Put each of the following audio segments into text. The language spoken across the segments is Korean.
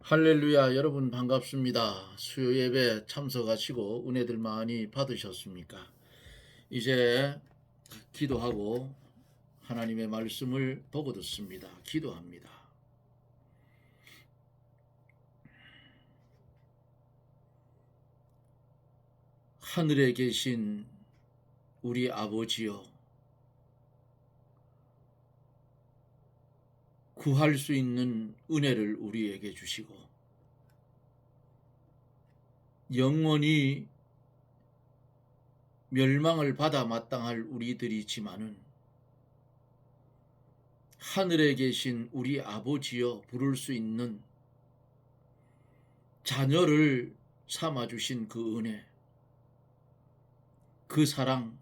할렐루야. 여러분 반갑습니다. 수요 예배 참석하시고 은혜들 많이 받으셨습니까? 이제 기도하고 하나님의 말씀을 보고 듣습니다. 기도합니다. 하늘에 계신 우리 아버지여, 구할 수 있는 은혜를 우리에게 주시고 영원히 멸망을 받아 마땅할 우리들이지만은 하늘에 계신 우리 아버지여 부를 수 있는 자녀를 삼아주신 그 은혜, 그 사랑,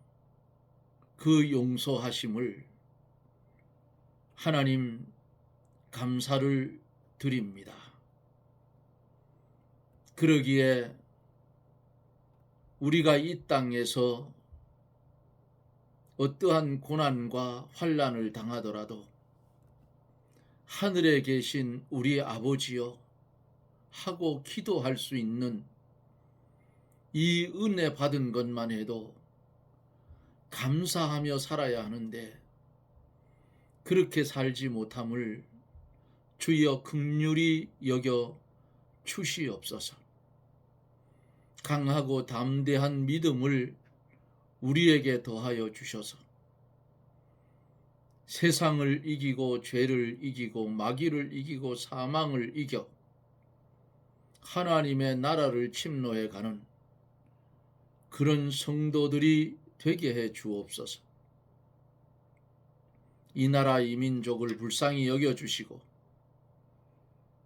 그 용서하심을 하나님 감사를 드립니다. 그러기에 우리가 이 땅에서 어떠한 고난과 환난을 당하더라도 하늘에 계신 우리 아버지여 하고 기도할 수 있는 이 은혜 받은 것만 해도 감사하며 살아야 하는데 그렇게 살지 못함을 주여 긍휼히 여겨 주시옵소서. 강하고 담대한 믿음을 우리에게 더하여 주셔서 세상을 이기고 죄를 이기고 마귀를 이기고 사망을 이겨 하나님의 나라를 침노해 가는 그런 성도들이 되게 해 주옵소서. 이 나라 이 민족을 불쌍히 여겨주시고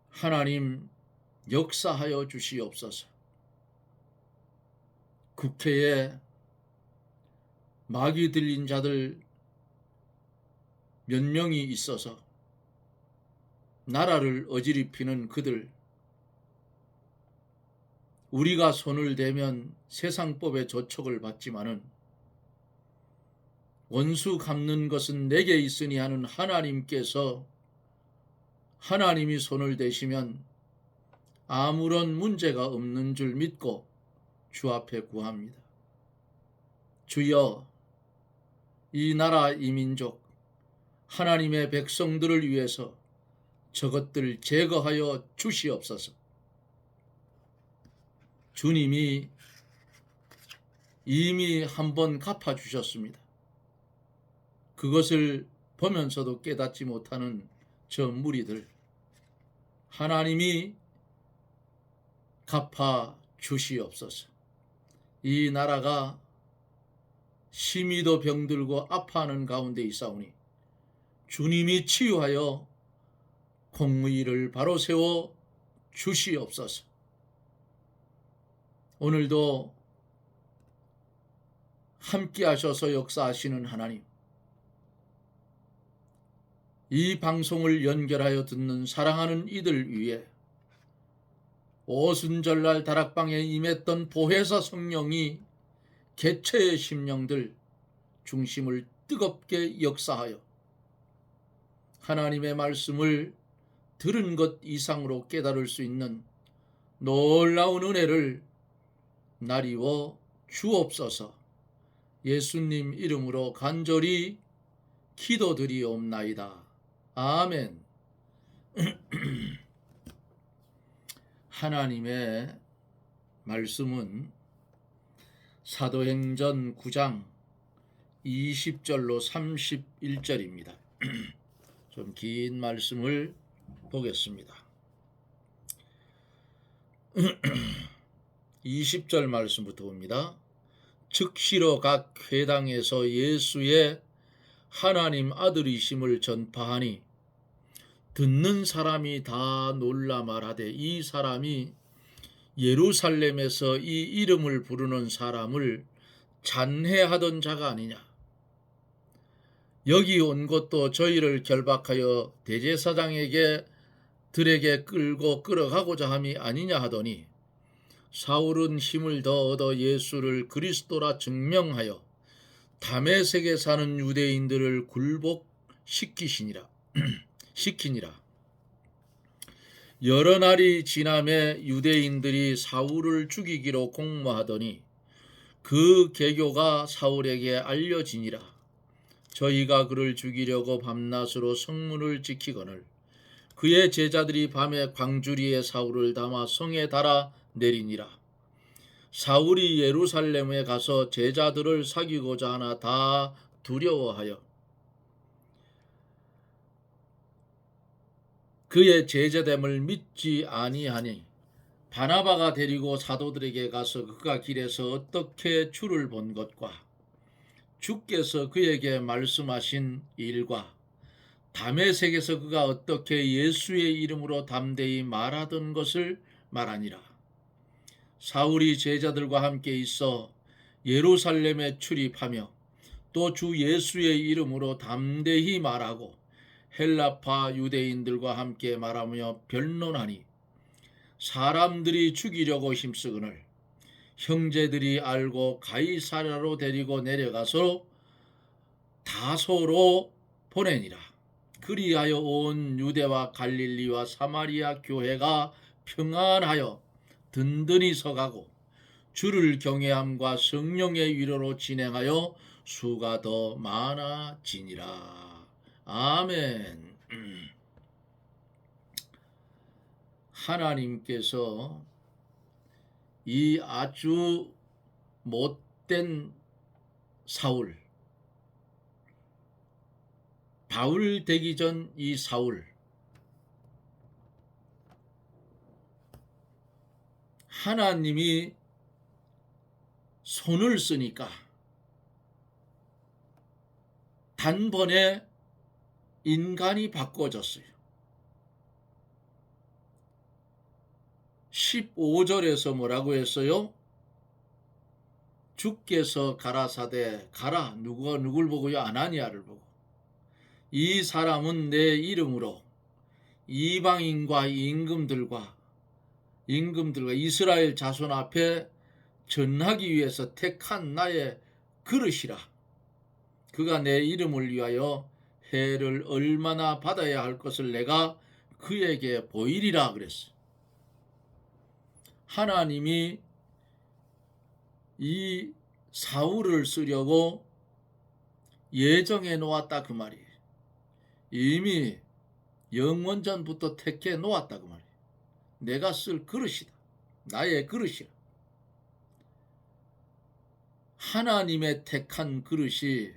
하나님 역사하여 주시옵소서. 국회에 마귀 들린 자들 몇 명이 있어서 나라를 어지럽히는 그들, 우리가 손을 대면 세상법의 조촉을 받지만은 원수 갚는 것은 내게 있으니 하는 하나님께서 하나님이 손을 대시면 아무런 문제가 없는 줄 믿고 주 앞에 구합니다. 주여, 이 나라 이 민족 하나님의 백성들을 위해서 저것들 제거하여 주시옵소서. 주님이 이미 한번 갚아주셨습니다. 그것을 보면서도 깨닫지 못하는 저 무리들, 하나님이 갚아 주시옵소서. 이 나라가 심히도 병들고 아파하는 가운데 있사오니 주님이 치유하여 공의를 바로 세워 주시옵소서. 오늘도 함께 하셔서 역사하시는 하나님, 이 방송을 연결하여 듣는 사랑하는 이들 위해 오순절날 다락방에 임했던 보혜사 성령이 개체의 심령들 중심을 뜨겁게 역사하여 하나님의 말씀을 들은 것 이상으로 깨달을 수 있는 놀라운 은혜를 나리워 주옵소서. 예수님 이름으로 간절히 기도드리옵나이다. 아멘. 하나님의 말씀은 사도행전 9장 20절로 31절입니다. 좀 긴 말씀을 보겠습니다. 20절 말씀부터 봅니다. 즉시로 각 회당에서 예수의 하나님 아들이심을 전파하니 듣는 사람이 다 놀라 말하되 이 사람이 예루살렘에서 이 이름을 부르는 사람을 잔해하던 자가 아니냐. 여기 온 것도 저희를 결박하여 대제사장에게 들에게 끌고 끌어가고자 함이 아니냐 하더니 사울은 힘을 더 얻어 예수를 그리스도라 증명하여 다메섹에 사는 유대인들을 굴복시키니라. 여러 날이 지남에 유대인들이 사울을 죽이기로 공모하더니 그 계교가 사울에게 알려지니라. 저희가 그를 죽이려고 밤낮으로 성문을 지키거늘 그의 제자들이 밤에 광주리에 사울을 담아 성에 달아 내리니라. 사울이 예루살렘에 가서 제자들을 사귀고자 하나 다 두려워하여 그의 제자됨을 믿지 아니하니 바나바가 데리고 사도들에게 가서 그가 길에서 어떻게 주를 본 것과 주께서 그에게 말씀하신 일과 다메섹에서 그가 어떻게 예수의 이름으로 담대히 말하던 것을 말하니라. 사울이 제자들과 함께 있어 예루살렘에 출입하며 또 주 예수의 이름으로 담대히 말하고 헬라파 유대인들과 함께 말하며 변론하니 사람들이 죽이려고 힘쓰거늘 형제들이 알고 가이사랴로 데리고 내려가서 다소로 보내니라. 그리하여 온 유대와 갈릴리와 사마리아 교회가 평안하여 든든히 서가고 주를 경외함과 성령의 위로로 진행하여 수가 더 많아지니라. 아멘. 하나님께서 이 아주 못된 사울, 바울 되기 전 이 사울, 하나님이 손을 쓰니까 단번에 인간이 바꿔졌어요. 15절에서 뭐라고 했어요? 주께서 가라사대 가라. 누가 누굴 보고요? 아나니아를 보고. 이 사람은 내 이름으로 이방인과 임금들과 이스라엘 자손 앞에 전하기 위해서 택한 나의 그릇이라. 그가 내 이름을 위하여 해를 얼마나 받아야 할 것을 내가 그에게 보이리라 그랬어. 하나님이 이 사울을 쓰려고 예정해 놓았다 그 말이에요. 이미 영원전부터 택해 놓았다 그 말이에요. 내가 쓸 그릇이다. 나의 그릇이라. 하나님의 택한 그릇이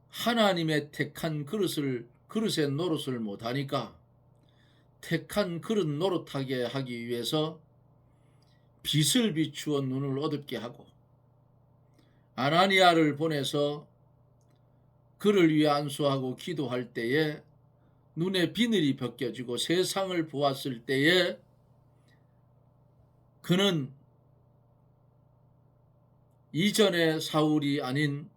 하나님의 택한 그릇의 노릇을 못하니까 택한 그릇 노릇하게 하기 위해서 빛을 비추어 눈을 어둡게 하고 아나니아를 보내서 그를 위해 안수하고 기도할 때에 눈에 비늘이 벗겨지고 세상을 보았을 때에 그는 이전의 사울이 아닌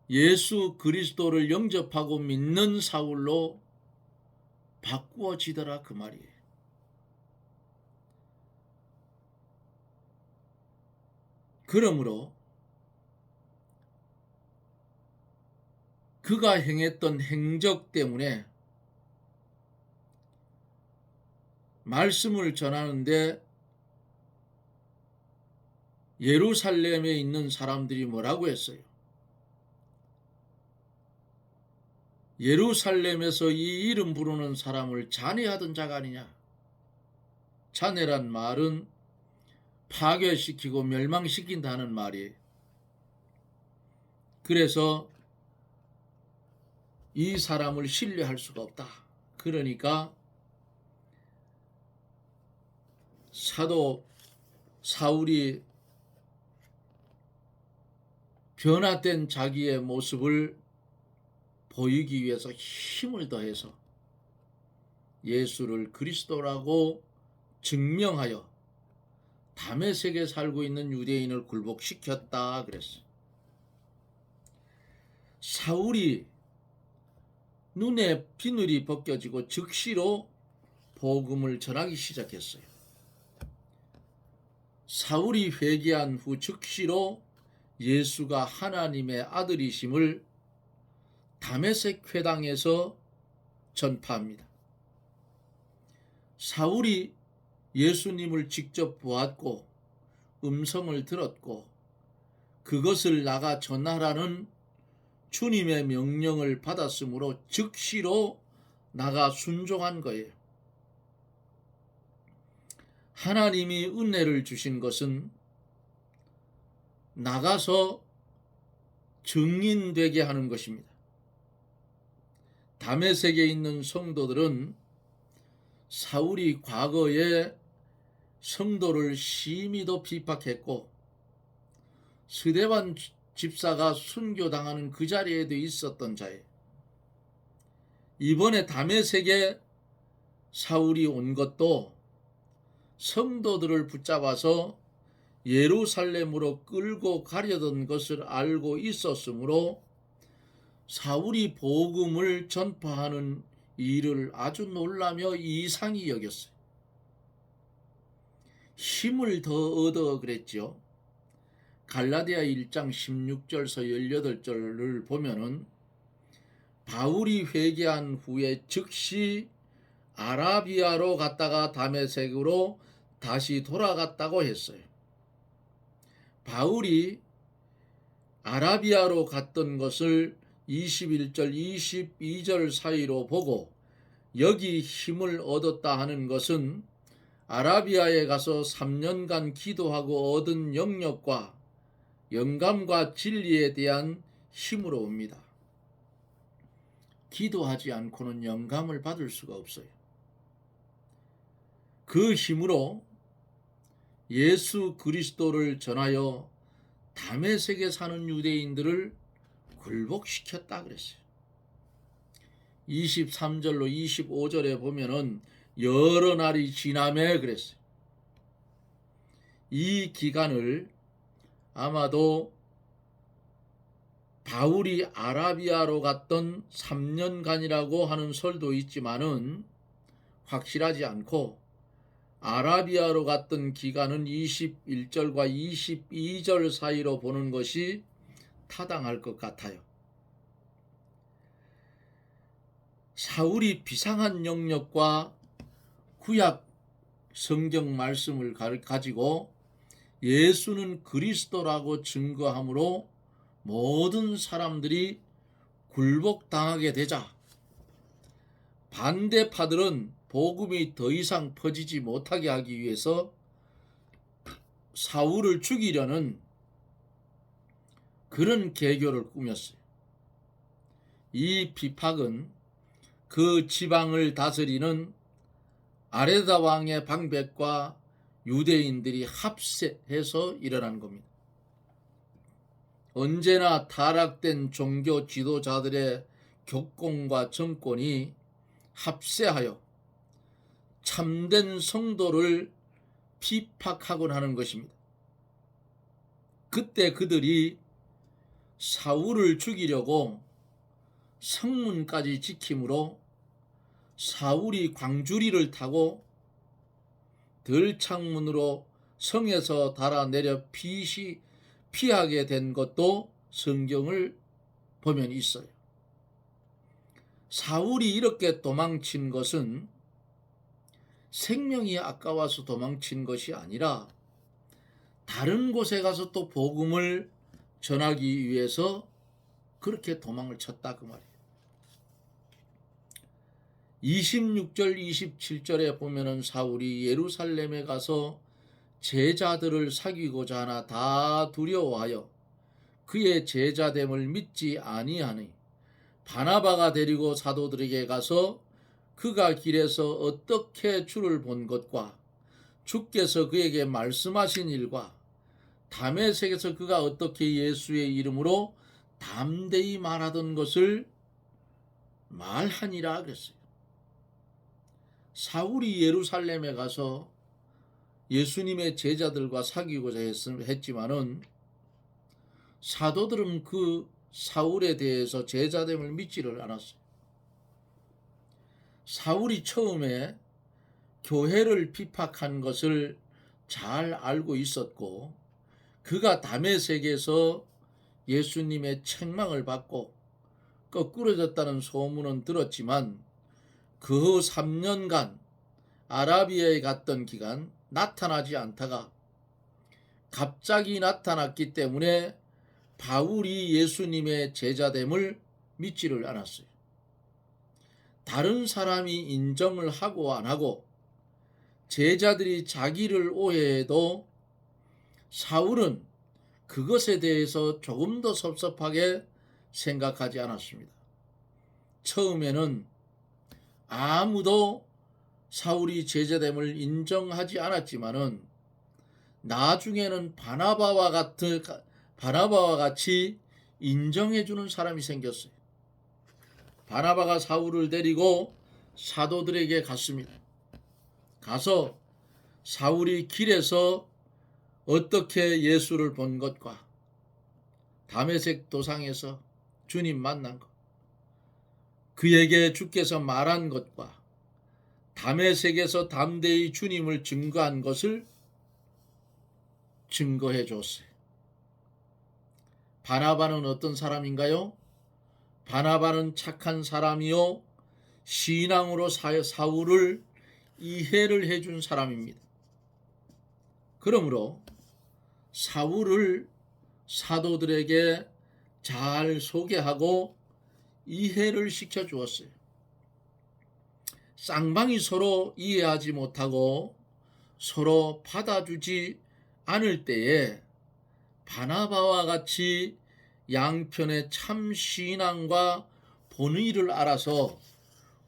예수 그리스도를 영접하고 믿는 사울로 바꾸어지더라 그 말이에요. 그러므로 그가 행했던 행적 때문에 말씀을 전하는데 예루살렘에 있는 사람들이 뭐라고 했어요? 예루살렘에서 이 이름 부르는 사람을 잔해하던 자가 아니냐. 잔해란 말은 파괴시키고 멸망시킨다는 말이에요. 그래서 이 사람을 신뢰할 수가 없다. 그러니까 사도 사울이 변화된 자기의 모습을 보이기 위해서 힘을 더해서 예수를 그리스도라고 증명하여 다메섹에 살고 있는 유대인을 굴복시켰다 그랬어. 사울이 눈에 비늘이 벗겨지고 즉시로 복음을 전하기 시작했어요. 사울이 회개한 후 즉시로 예수가 하나님의 아들이심을 다메섹 회당에서 전파합니다. 사울이 예수님을 직접 보았고 음성을 들었고 그것을 나가 전하라는 주님의 명령을 받았으므로 즉시로 나가 순종한 거예요. 하나님이 은혜를 주신 것은 나가서 증인되게 하는 것입니다. 다메섹에 있는 성도들은 사울이 과거에 성도를 심히도 비박했고 스데반 집사가 순교당하는 그 자리에도 있었던 자예요. 이번에 다메섹에 사울이 온 것도 성도들을 붙잡아서 예루살렘으로 끌고 가려던 것을 알고 있었으므로 사울이 복음을 전파하는 일을 아주 놀라며 이상히 여겼어요. 힘을 더 얻어 그랬죠. 갈라디아 1장 16절서 18절을 보면은 바울이 회개한 후에 즉시 아라비아로 갔다가 다메섹으로 다시 돌아갔다고 했어요. 바울이 아라비아로 갔던 것을 21절 22절 사이로 보고 여기 힘을 얻었다 하는 것은 아라비아에 가서 3년간 기도하고 얻은 영역과 영감과 진리에 대한 힘으로 옵니다. 기도하지 않고는 영감을 받을 수가 없어요. 그 힘으로 예수 그리스도를 전하여 다메섹에 사는 유대인들을 굴복시켰다 그랬어요. 23절로 25절에 보면은 여러 날이 지나매 그랬어요. 이 기간을 아마도 바울이 아라비아로 갔던 3년간이라고 하는 설도 있지만은 확실하지 않고 아라비아로 갔던 기간은 21절과 22절 사이로 보는 것이 타당할 것 같아요. 사울이 비상한 영역과 구약 성경 말씀을 가지고 예수는 그리스도라고 증거함으로 모든 사람들이 굴복당하게 되자 반대파들은 복음이 더 이상 퍼지지 못하게 하기 위해서 사울을 죽이려는 그런 계교를 꾸몄어요. 이 비박은 그 지방을 다스리는 아레다 왕의 방백과 유대인들이 합세해서 일어난 겁니다. 언제나 타락된 종교 지도자들의 격공과 정권이 합세하여 참된 성도를 피박하곤 하는 것입니다. 그때 그들이 사울을 죽이려고 성문까지 지킴으로 사울이 광주리를 타고 들창문으로 성에서 달아내려 피하게 된 것도 성경을 보면 있어요. 사울이 이렇게 도망친 것은 생명이 아까워서 도망친 것이 아니라 다른 곳에 가서 또 복음을 전하기 위해서 그렇게 도망을 쳤다 그 말이에요. 26절 27절에 보면은 사울이 예루살렘에 가서 제자들을 사귀고자 하나 다 두려워하여 그의 제자됨을 믿지 아니하니 바나바가 데리고 사도들에게 가서 그가 길에서 어떻게 주를 본 것과 주께서 그에게 말씀하신 일과 다메섹에서 그가 어떻게 예수의 이름으로 담대히 말하던 것을 말하니라 그랬어요. 사울이 예루살렘에 가서 예수님의 제자들과 사귀고자 했지만은 사도들은 그 사울에 대해서 제자됨을 믿지를 않았어요. 사울이 처음에 교회를 비박한 것을 잘 알고 있었고 그가 다메섹에서 예수님의 책망을 받고 거꾸러졌다는 소문은 들었지만 그 후 3년간 아라비아에 갔던 기간 나타나지 않다가 갑자기 나타났기 때문에 바울이 예수님의 제자됨을 믿지를 않았어요. 다른 사람이 인정을 하고 안 하고 제자들이 자기를 오해해도 사울은 그것에 대해서 조금 더 섭섭하게 생각하지 않았습니다. 처음에는 아무도 사울이 제자됨을 인정하지 않았지만은 나중에는 바나바와 같이 인정해주는 사람이 생겼어요. 바나바가 사울을 데리고 사도들에게 갔습니다. 가서 사울이 길에서 어떻게 예수를 본 것과 다메섹 도상에서 주님 만난 것, 그에게 주께서 말한 것과 다메섹에서 담대히 주님을 증거한 것을 증거해 줬어요. 바나바는 어떤 사람인가요? 바나바는 착한 사람이요 신앙으로 사울을 이해를 해준 사람입니다. 그러므로 사울을 사도들에게 잘 소개하고 이해를 시켜 주었어요. 쌍방이 서로 이해하지 못하고 서로 받아주지 않을 때에 바나바와 같이 양편의 참 신앙과 본의를 알아서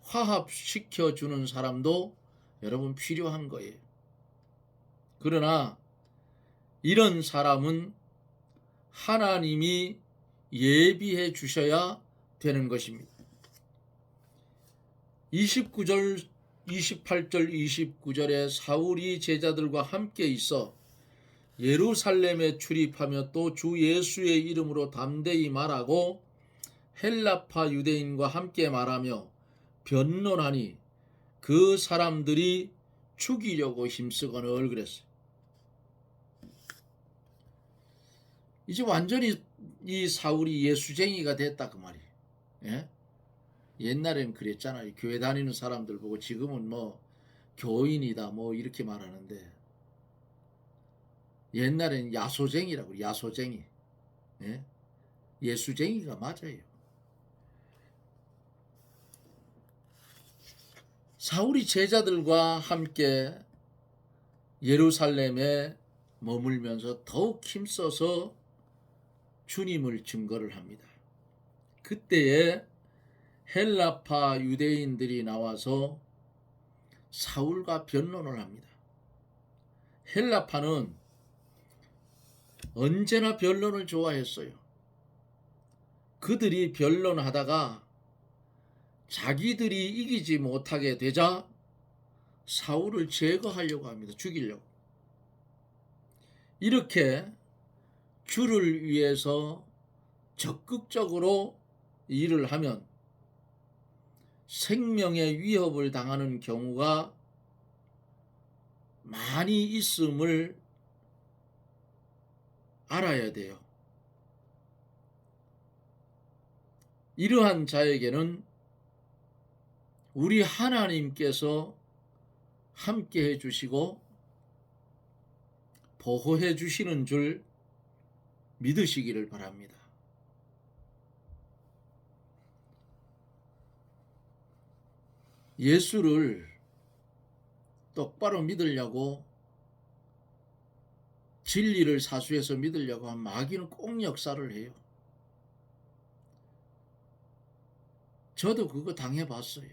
화합시켜 주는 사람도 여러분 필요한 거예요. 그러나 이런 사람은 하나님이 예비해 주셔야 되는 것입니다. 28절 29절에 사울이 제자들과 함께 있어 예루살렘에 출입하며 또 주 예수의 이름으로 담대히 말하고 헬라파 유대인과 함께 말하며 변론하니 그 사람들이 죽이려고 힘쓰거늘 그랬어요. 이제 완전히 이 사울이 예수쟁이가 됐다 그 말이에요. 예? 옛날에는 그랬잖아요. 교회 다니는 사람들 보고 지금은 뭐 교인이다 뭐 이렇게 말하는데 옛날에는 야소쟁이라고 야소쟁이. 예? 예수쟁이가 맞아요. 사울이 제자들과 함께 예루살렘에 머물면서 더욱 힘써서 주님을 증거를 합니다. 그때에 헬라파 유대인들이 나와서 사울과 변론을 합니다. 헬라파는 언제나 변론을 좋아했어요. 그들이 변론하다가 자기들이 이기지 못하게 되자 사울을 제거하려고 합니다. 죽이려고. 이렇게 주를 위해서 적극적으로 일을 하면 생명의 위협을 당하는 경우가 많이 있음을 알아야 돼요. 이러한 자에게는 우리 하나님께서 함께 해주시고 보호해 주시는 줄 믿으시기를 바랍니다. 예수를 똑바로 믿으려고 진리를 사수해서 믿으려고 하면 마귀는 꼭 역사를 해요. 저도 그거 당해봤어요.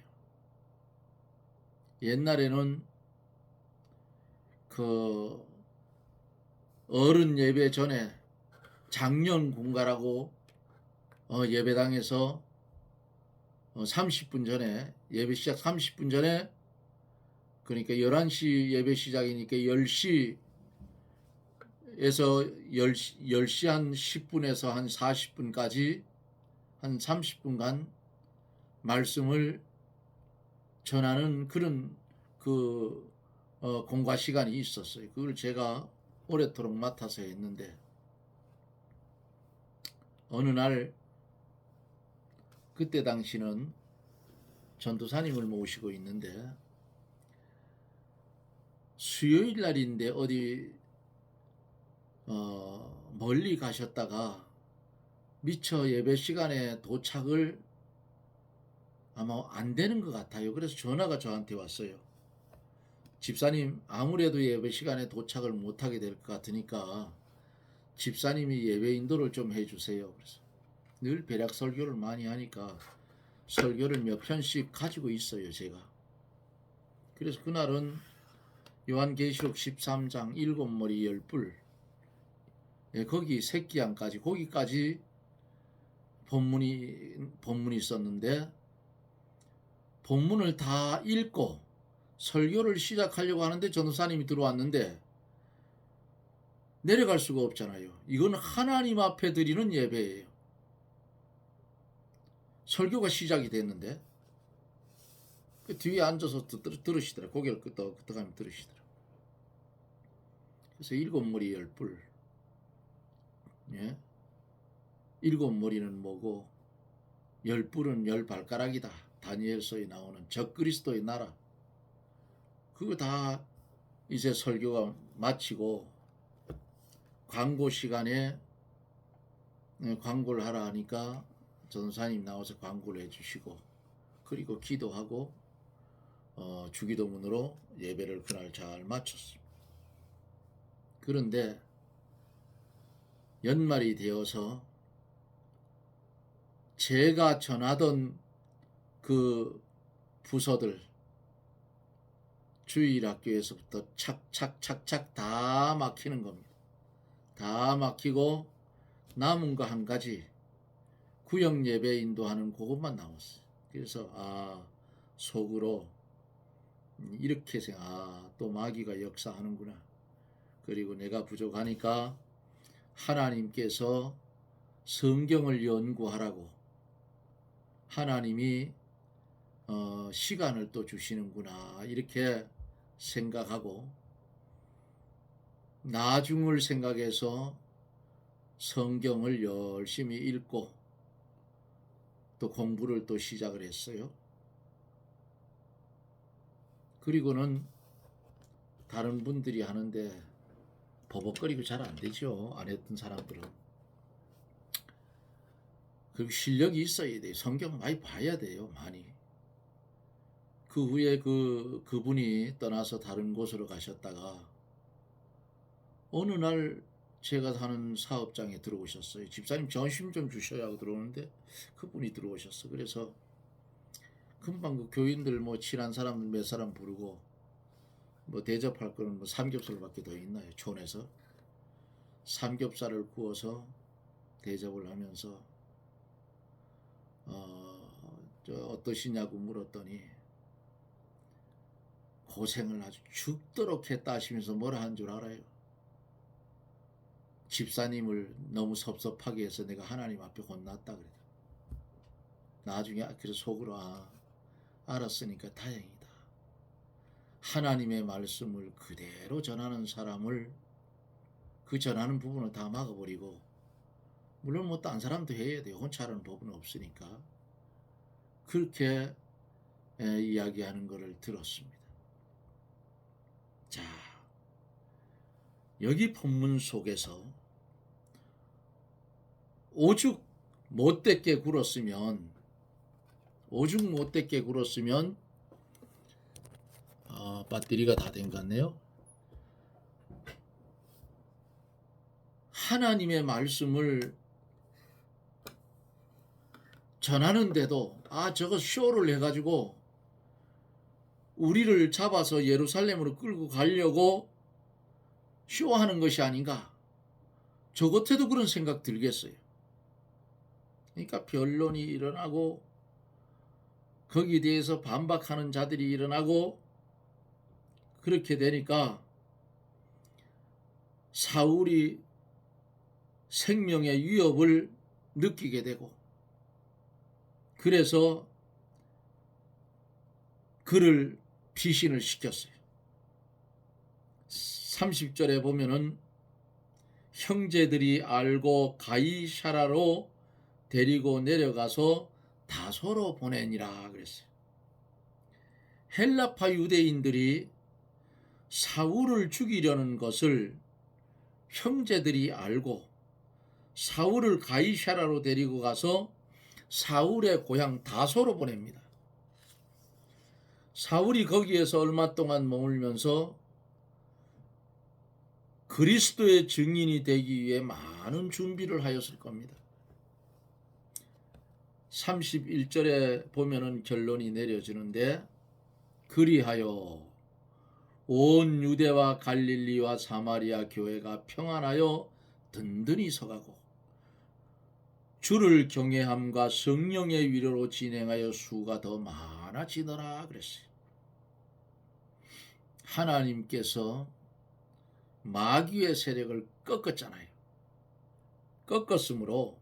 옛날에는 그 어른 예배 전에 장년 군가라고 예배당에서 30분 전에 예배 시작 30분 전에 그러니까 11시 예배 시작이니까 10시에서 10시 한 10분에서 한 40분까지 한 30분간 말씀을 전하는 그런 공과 시간이 있었어요. 그걸 제가 오래도록 맡아서 했는데 어느 날 그때 당시는 전도사님을 모시고 있는데 수요일 날인데 어디 멀리 가셨다가 미처 예배 시간에 도착을 아마 안 되는 것 같아요. 그래서 전화가 저한테 왔어요. 집사님, 아무래도 예배 시간에 도착을 못하게 될 것 같으니까 집사님이 예배 인도를 좀 해주세요. 그래서 늘 배략 설교를 많이 하니까 설교를 몇 편씩 가지고 있어요, 제가. 그래서 그날은 요한계시록 13장 7머리 10뿔, 거기 새끼양까지, 거기까지 본문이 있었는데, 본문을 다 읽고 설교를 시작하려고 하는데 전도사님이 들어왔는데 내려갈 수가 없잖아요. 이건 하나님 앞에 드리는 예배예요. 설교가 시작이 됐는데 그 뒤에 앉아서 들으시더라. 고개를 끄덕끄덕하면 들으시더라. 그래서 7머리 10뿔, 예? 7머리는 뭐고 10뿔은 10발가락이다. 다니엘서에 나오는 적그리스도의 나라. 그거 다 이제 설교가 마치고 광고 시간에 광고를 하라 하니까 전도사님 나와서 광고를 해주시고, 그리고 기도하고 주기도문으로 예배를 그날 잘 마쳤습니다. 그런데 연말이 되어서 제가 전하던 그 부서들, 주일학교에서부터 착착착착 다 막히는 겁니다. 다 막히고 남은 거 한 가지, 구역 예배 인도하는 그것만 남았어요. 그래서 속으로 이렇게 또 마귀가 역사하는구나. 그리고 내가 부족하니까 하나님께서 성경을 연구하라고 하나님이 시간을 또 주시는구나, 이렇게 생각하고 나중을 생각해서 성경을 열심히 읽고 또 공부를 또 시작을 했어요. 그리고는 다른 분들이 하는데 버벅거리고 잘 안 되죠. 안 했던 사람들은. 그리고 실력이 있어야 돼요. 성경 많이 봐야 돼요. 많이. 그 후에 그분이 떠나서 다른 곳으로 가셨다가 어느 날 제가 사는 사업장에 들어오셨어요. 집사님 점심 좀 주셔야 하고 들어오는데 그분이 들어오셨어. 그래서 금방 그 교인들 친한 사람 몇 사람 부르고 대접할 거는 삼겹살밖에 더 있나요? 촌에서 삼겹살을 구워서 대접을 하면서 어떠시냐고 물었더니 고생을 아주 죽도록 했다 하시면서 뭐라 한 줄 알아요? 집사님을 너무 섭섭하게 해서 내가 하나님 앞에 혼났다 그래요. 나중에 그래서 속으로 알았으니까 다행이다. 하나님의 말씀을 그대로 전하는 사람을 그 전하는 부분을 다 막아버리고, 물론 딴 사람도 해야 돼요. 혼자 하는 법은 없으니까. 그렇게 이야기하는 것을 들었습니다. 자, 여기 본문 속에서 오죽 못되게 굴었으면 배터리가 다 된 것 같네요. 하나님의 말씀을 전하는데도 저거 쇼를 해가지고 우리를 잡아서 예루살렘으로 끌고 가려고 쇼하는 것이 아닌가, 저 겉에도 그런 생각 들겠어요. 그러니까 변론이 일어나고 거기에 대해서 반박하는 자들이 일어나고, 그렇게 되니까 사울이 생명의 위협을 느끼게 되고, 그래서 그를 피신을 시켰어요. 30절에 보면은 형제들이 알고 가이사라로 데리고 내려가서 다소로 보내니라 그랬어요. 헬라파 유대인들이 사울을 죽이려는 것을 형제들이 알고 사울을 가이사라로 데리고 가서 사울의 고향 다소로 보냅니다. 사울이 거기에서 얼마 동안 머물면서 그리스도의 증인이 되기 위해 많은 준비를 하였을 겁니다. 31절에 보면은 결론이 내려지는데, 그리하여 온 유대와 갈릴리와 사마리아 교회가 평안하여 든든히 서가고 주를 경외함과 성령의 위로로 진행하여 수가 더 많아지더라 그랬어요. 하나님께서 마귀의 세력을 꺾었잖아요. 꺾었으므로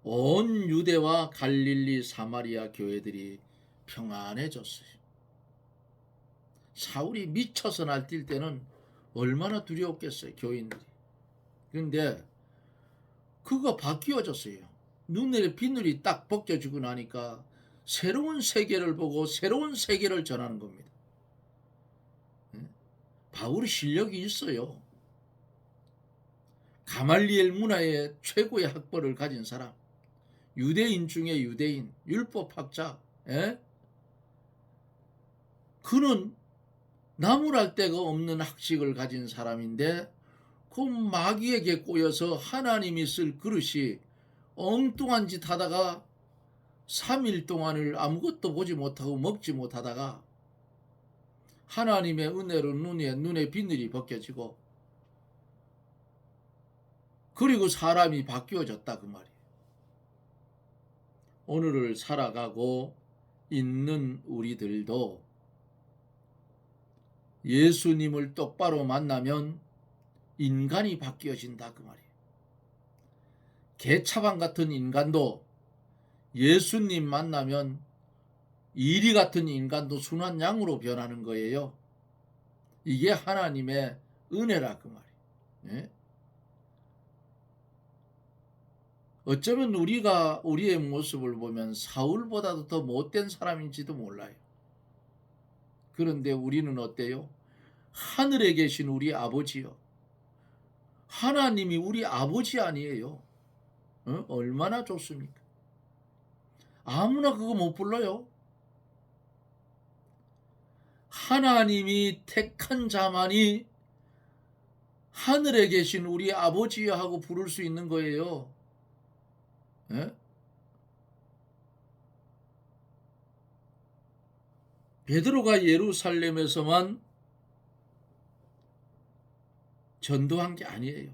온 유대와 갈릴리 사마리아 교회들이 평안해졌어요. 사울이 미쳐서 날뛸 때는 얼마나 두려웠겠어요, 교인들이. 그런데 그거 바뀌어졌어요. 눈에 빗물이 딱 벗겨지고 나니까 새로운 세계를 보고 새로운 세계를 전하는 겁니다. 바울이 실력이 있어요. 가말리엘 문화의 최고의 학벌을 가진 사람, 유대인 중에 유대인, 율법학자. 그는 나무랄 데가 없는 학식을 가진 사람인데 그 마귀에게 꼬여서 하나님이 쓸 그릇이 엉뚱한 짓 하다가 3일 동안을 아무것도 보지 못하고 먹지 못하다가 하나님의 은혜로 눈에 비늘이 벗겨지고 그리고 사람이 바뀌어졌다 그 말이에요. 오늘을 살아가고 있는 우리들도 예수님을 똑바로 만나면 인간이 바뀌어진다 그 말이에요. 개차반 같은 인간도 예수님 만나면 이리 같은 인간도 순한 양으로 변하는 거예요. 이게 하나님의 은혜라 그 말이에요. 어쩌면 우리가 우리의 모습을 보면 사울보다도 더 못된 사람인지도 몰라요. 그런데 우리는 어때요? 하늘에 계신 우리 아버지요. 하나님이 우리 아버지 아니에요. 얼마나 좋습니까? 아무나 그거 못 불러요. 하나님이 택한 자만이 하늘에 계신 우리 아버지여 하고 부를 수 있는 거예요. 베드로가 예루살렘에서만 전도한 게 아니에요.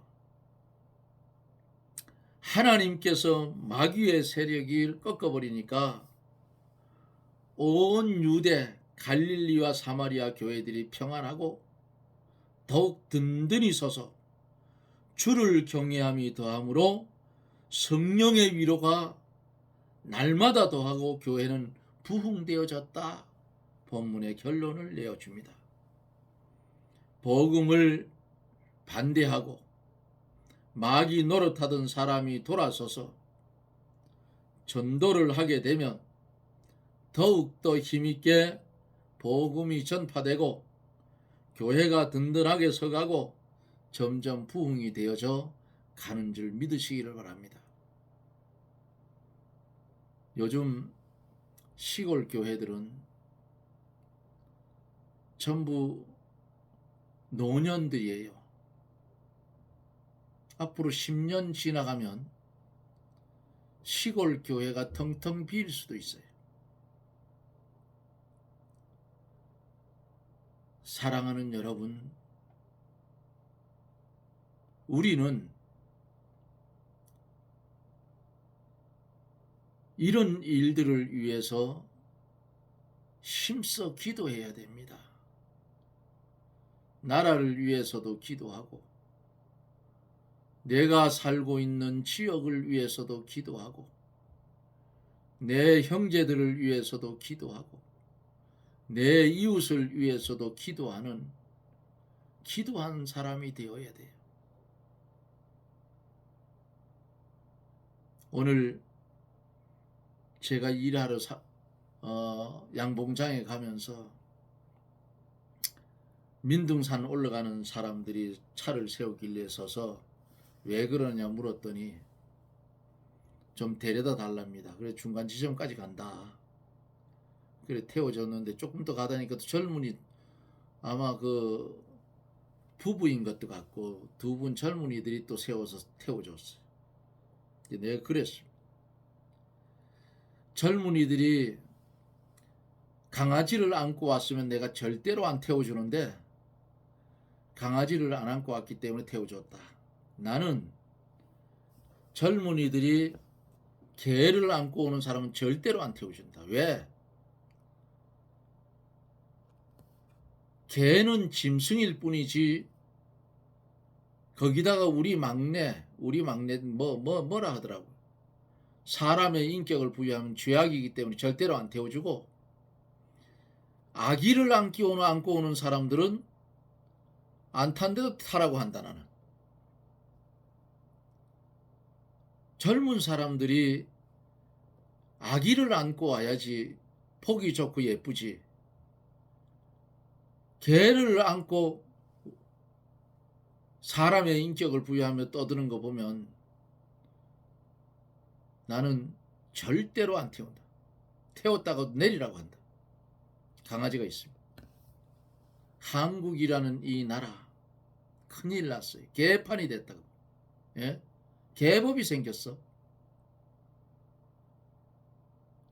하나님께서 마귀의 세력을 꺾어버리니까 온 유대, 갈릴리와 사마리아 교회들이 평안하고 더욱 든든히 서서 주를 경외함이 더함으로 성령의 위로가 날마다 더하고 교회는 부흥되어졌다. 본문의 결론을 내어줍니다. 복음을 반대하고 마귀 노릇하던 사람이 돌아서서 전도를 하게 되면 더욱더 힘있게 복음이 전파되고 교회가 든든하게 서가고 점점 부흥이 되어져 가는 줄 믿으시기를 바랍니다. 요즘 시골 교회들은 전부 노년들이에요. 앞으로 10년 지나가면 시골 교회가 텅텅 비일 수도 있어요. 사랑하는 여러분, 우리는 이런 일들을 위해서 힘써 기도해야 됩니다. 나라를 위해서도 기도하고 내가 살고 있는 지역을 위해서도 기도하고 내 형제들을 위해서도 기도하고 내 이웃을 위해서도 기도하는 사람이 되어야 돼요. 오늘 제가 일하러 양봉장에 가면서 민둥산 올라가는 사람들이 차를 세우길래 서서 왜 그러냐 물었더니 좀 데려다 달랍니다. 그래 중간 지점까지 간다. 그래 태워줬는데 조금 더 가다니까 또 젊은이 아마 그 부부인 것도 같고 두 분 젊은이들이 또 세워서 태워줬어요. 내가 그랬습니다. 젊은이들이 강아지를 안고 왔으면 내가 절대로 안 태워주는데 강아지를 안 안고 왔기 때문에 태워줬다. 나는 젊은이들이 개를 안고 오는 사람은 절대로 안 태워준다. 왜? 개는 짐승일 뿐이지 거기다가 우리 막내 뭐라 하더라고. 사람의 인격을 부여하면 죄악이기 때문에 절대로 안 태워주고 아기를 안고 오는 사람들은 안 탄데도 타라고 한다. 나는 젊은 사람들이 아기를 안고 와야지 보기 좋고 예쁘지. 개를 안고 사람의 인격을 부여하며 떠드는 거 보면 나는 절대로 안 태운다. 태웠다가 내리라고 한다. 강아지가 있습니다. 한국이라는 이 나라 큰일 났어요. 개판이 됐다고. 예? 개법이 생겼어.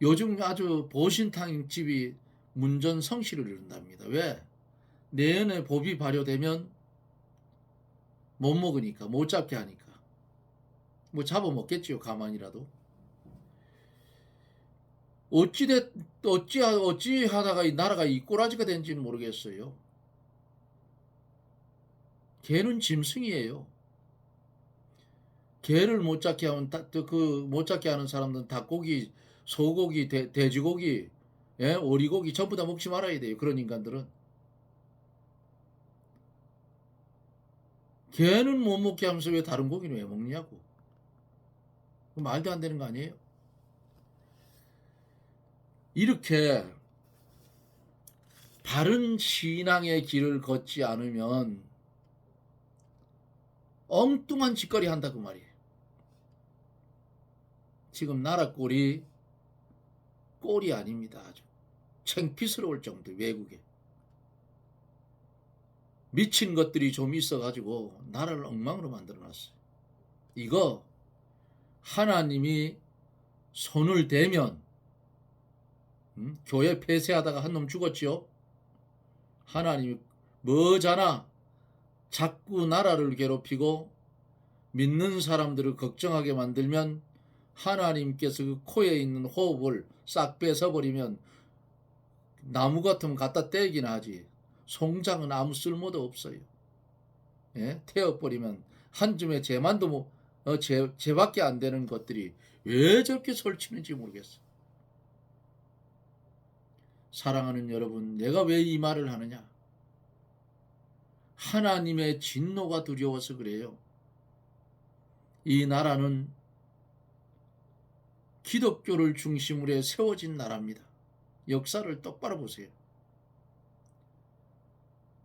요즘 아주 보신탕집이 문전성시를 이룬답니다. 왜? 내년에 법이 발효되면 못 먹으니까, 못 잡게 하니까. 뭐 잡아먹겠지요, 가만히라도. 어찌 하다가 이 나라가 이 꼬라지가 된지는 모르겠어요. 개는 짐승이에요. 개를 못 잡게 하면 못 잡게 하는 사람들은 닭고기, 소고기, 돼지고기, 예? 오리고기 전부 다 먹지 말아야 돼요. 그런 인간들은. 개는 못 먹게 하면서 왜 다른 고기는 왜 먹냐고. 말도 안 되는 거 아니에요? 이렇게 바른 신앙의 길을 걷지 않으면 엉뚱한 짓거리 한다 그 말이에요. 지금 나라 꼴이 아닙니다. 아주 창피스러울 정도. 외국에 미친 것들이 좀 있어가지고 나라를 엉망으로 만들어놨어요. 이거 하나님이 손을 대면 교회 폐쇄하다가 한 놈 죽었지요. 하나님이 뭐잖아 자꾸 나라를 괴롭히고 믿는 사람들을 걱정하게 만들면 하나님께서 그 코에 있는 호흡을 싹 뺏어버리면 나무 같으면 갖다 떼기나 하지. 송장은 아무 쓸모도 없어요. 예? 태워버리면 한 줌의 재만도 재밖에 안 되는 것들이 왜 저렇게 설치는지 모르겠어. 사랑하는 여러분, 내가 왜 이 말을 하느냐? 하나님의 진노가 두려워서 그래요. 이 나라는 기독교를 중심으로 해 세워진 나라입니다. 역사를 똑바로 보세요.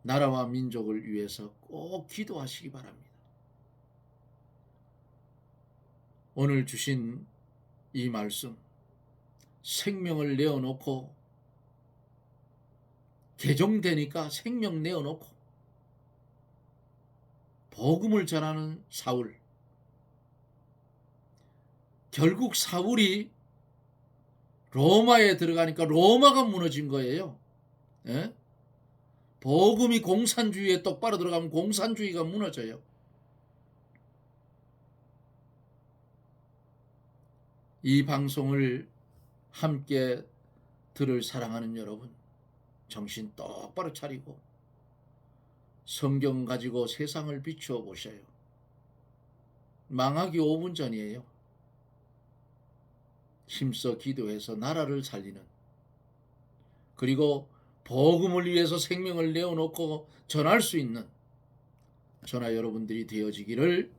나라와 민족을 위해서 꼭 기도하시기 바랍니다. 오늘 주신 이 말씀, 생명을 내어놓고 개종되니까 생명 내어놓고 복음을 전하는 사울. 결국 사울이 로마에 들어가니까 로마가 무너진 거예요. 예? 복음이 공산주의에 똑바로 들어가면 공산주의가 무너져요. 이 방송을 함께 들을 사랑하는 여러분, 정신 똑바로 차리고 성경 가지고 세상을 비추어 보셔요. 망하기 5분 전이에요. 힘써 기도해서 나라를 살리는, 그리고 복음을 위해서 생명을 내어놓고 전할 수 있는 저나 여러분들이 되어지기를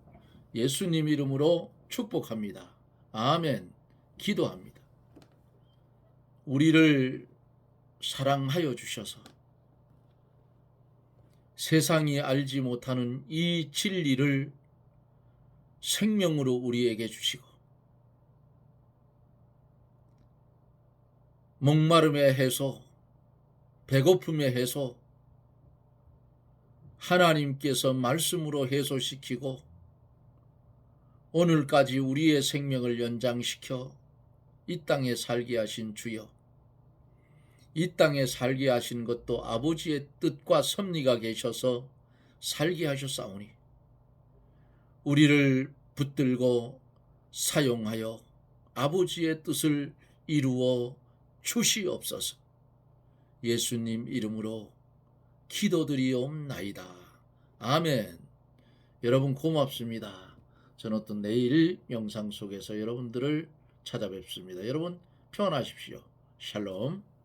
예수님 이름으로 축복합니다. 아멘. 기도합니다. 우리를 사랑하여 주셔서 세상이 알지 못하는 이 진리를 생명으로 우리에게 주시고 목마름의 해소, 배고픔의 해소, 하나님께서 말씀으로 해소시키고 오늘까지 우리의 생명을 연장시켜 이 땅에 살게 하신 주여, 이 땅에 살게 하신 것도 아버지의 뜻과 섭리가 계셔서 살게 하셨사오니 우리를 붙들고 사용하여 아버지의 뜻을 이루어 주시옵소서. 예수님 이름으로 기도드리옵나이다. 아멘. 여러분 고맙습니다. 저는 또 내일 영상 속에서 여러분들을 찾아뵙습니다. 여러분 평안하십시오. 샬롬.